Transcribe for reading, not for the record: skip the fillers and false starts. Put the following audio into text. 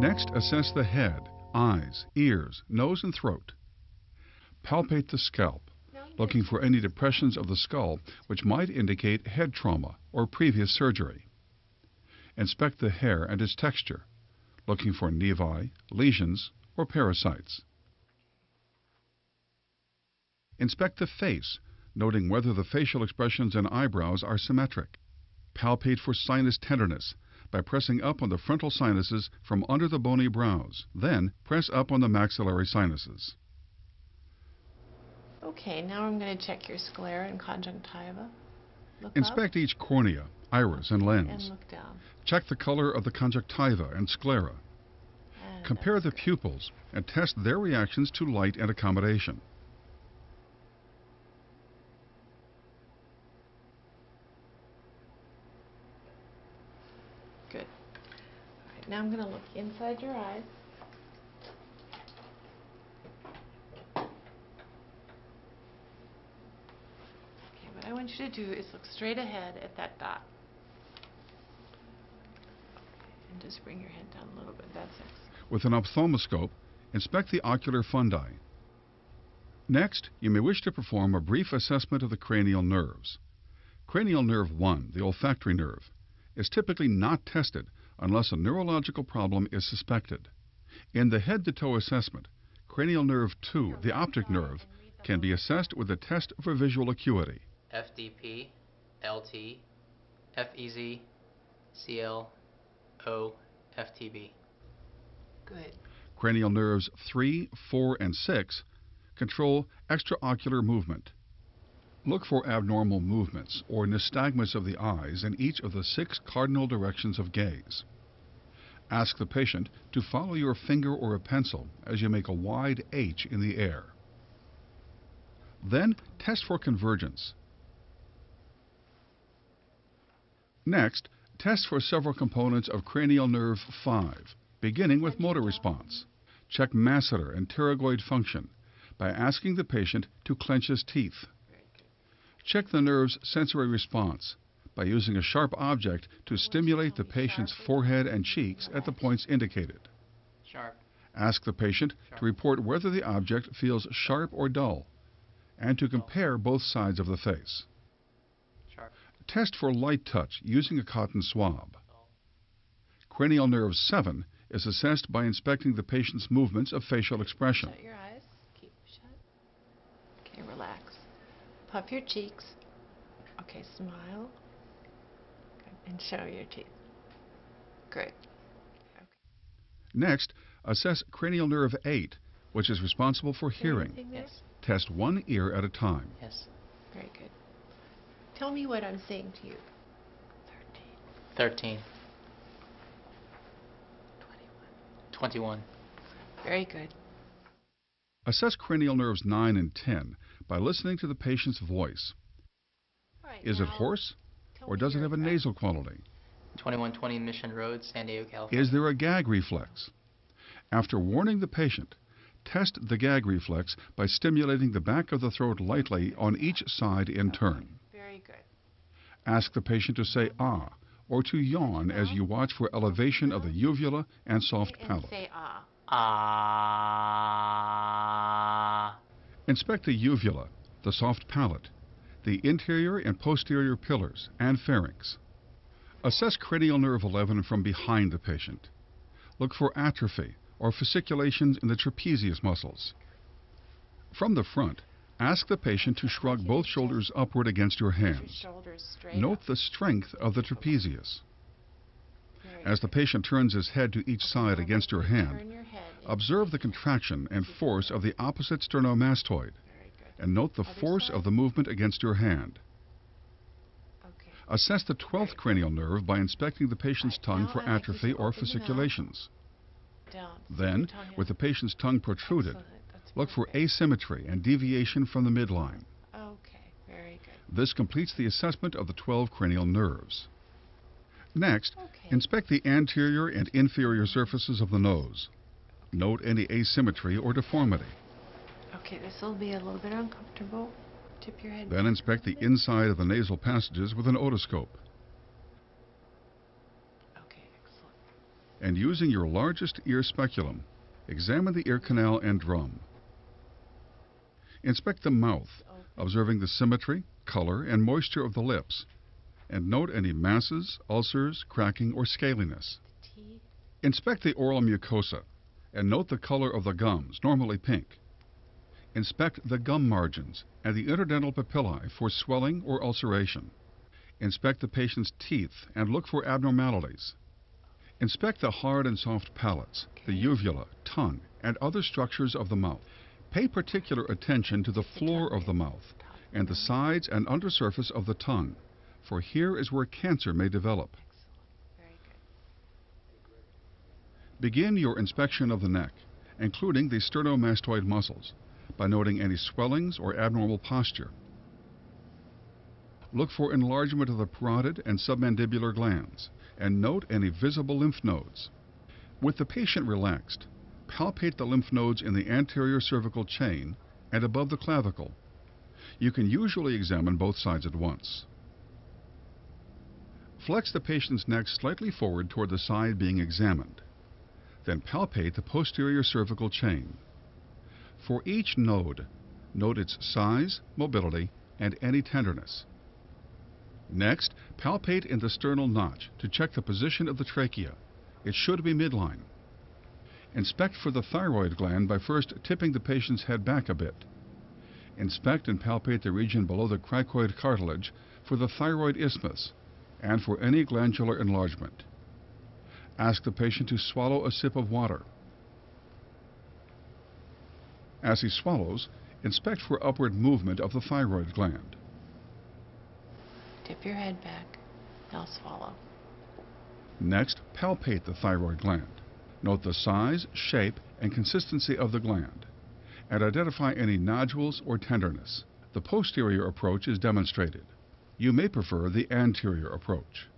Next, assess the head, eyes, ears, nose, and throat. Palpate the scalp, looking for any depressions of the skull which might indicate head trauma or previous surgery. Inspect the hair and its texture, looking for nevi, lesions, or parasites. Inspect the face, noting whether the facial expressions and eyebrows are symmetric. Palpate for sinus tenderness by pressing up on the frontal sinuses from under the bony brows. Then press up on the maxillary sinuses. Okay, now I'm going to check your sclera and conjunctiva. Look Inspect up. each cornea, iris, and lens. And look down. Check the color of the conjunctiva and sclera. And Compare the that's good. pupils and test their reactions to light and accommodation. Good. All right, now I'm going to look inside your eyes. Okay, what I want you to do is look straight ahead at that dot. And just bring your head down a little bit. That's it. With an ophthalmoscope, inspect the ocular fundi. Next, you may wish to perform a brief assessment of the cranial nerves. Cranial nerve 1, the olfactory nerve, is typically not tested unless a neurological problem is suspected. In the head-to-toe assessment, cranial nerve 2, the optic nerve, can be assessed with a test for visual acuity. FDP, LT, FEZ, CL, O, FTB. Good. Cranial nerves 3, 4, and 6 control extraocular movement. Look for abnormal movements or nystagmus of the eyes in each of the 6 cardinal directions of gaze. Ask the patient to follow your finger or a pencil as you make a wide H in the air. Then test for convergence. Next, test for several components of cranial nerve 5, beginning with motor response. Check masseter and pterygoid function by asking the patient to clench his teeth. Check the nerve's sensory response by using a sharp object to stimulate the patient's forehead and cheeks at the points indicated. Sharp. Ask the patient to report whether the object feels sharp or dull, and to compare both sides of the face. Sharp. Test for light touch using a cotton swab. Cranial nerve 7 is assessed by inspecting the patient's movements of facial expression. Shut your eyes. Keep shut. Okay, relax. Puff your cheeks. Okay, smile. Good. And show your teeth. Great. Okay. Next, assess cranial nerve 8, which is responsible for hearing. Anything there? Yes. Test one ear at a time. Yes. Very good. Tell me what I'm saying to you. 13. 21. 21. Very good. Assess cranial nerves 9 and 10 by listening to the patient's voice. All right, Is it now hoarse, tell or me does it your have a breath. nasal quality? 2120 Mission Road, San Diego, California. Is there a gag reflex? After warning the patient, test the gag reflex by stimulating the back of the throat lightly on each side in turn. Very good. Ask the patient to say ah or to yawn as you watch for elevation of the uvula and soft And palate. say ah. Ah. Inspect the uvula, the soft palate, the interior and posterior pillars, and pharynx. Assess cranial nerve 11 from behind the patient. Look for atrophy or fasciculations in the trapezius muscles. From the front, ask the patient to shrug both shoulders upward against your Keep your hands. shoulders straight Note up. the strength of the trapezius. Very As the good. patient turns his head to each side Now against your turn hand, your head observe the contraction and force of the opposite sternomastoid, Very good. and note the Other force side. of the movement against your hand. Okay. Assess the 12th cranial nerve by inspecting the patient's Right, tongue now for I'd like you to atrophy or open your mouth. fasciculations. Down. Then, Your tongue with the out. patient's tongue protruded, Excellent. That's look for perfect. asymmetry and deviation from the midline. Okay. Very good. This completes the assessment of the 12 cranial nerves. Next, Okay. inspect the anterior and inferior surfaces of the nose. Note any asymmetry or deformity. Okay, this will be a little bit uncomfortable. Tip your head. Then back inspect a the little bit. inside of the nasal passages with an otoscope. Okay, excellent. and using your largest ear speculum, examine the ear canal and drum. Inspect the mouth, observing the symmetry, color, and moisture of the lips, and note any masses, ulcers, cracking, or scaliness. Teeth. Inspect the oral mucosa, and note the color of the gums, normally pink. Inspect the gum margins and the interdental papillae for swelling or ulceration. Inspect the patient's teeth and look for abnormalities. Inspect the hard and soft palates, the uvula, tongue, and other structures of the mouth. Pay particular attention to the floor of the mouth and the sides and undersurface of the tongue, for here is where cancer may develop. Excellent. Very good. Begin your inspection of the neck, including the sternomastoid muscles, by noting any swellings or abnormal posture. Look for enlargement of the parotid and submandibular glands, and note any visible lymph nodes. With the patient relaxed, palpate the lymph nodes in the anterior cervical chain and above the clavicle. You can usually examine both sides at once. Flex the patient's neck slightly forward toward the side being examined. Then palpate the posterior cervical chain. For each node, note its size, mobility, and any tenderness. Next, palpate in the sternal notch to check the position of the trachea. It should be midline. Inspect for the thyroid gland by first tipping the patient's head back a bit. Inspect and palpate the region below the cricoid cartilage for the thyroid isthmus and for any glandular enlargement. Ask the patient to swallow a sip of water. As he swallows, inspect for upward movement of the thyroid gland. Tip your head back. Now swallow. Next, palpate the thyroid gland. Note the size, shape, and consistency of the gland, and identify any nodules or tenderness. The posterior approach is demonstrated. You may prefer the anterior approach.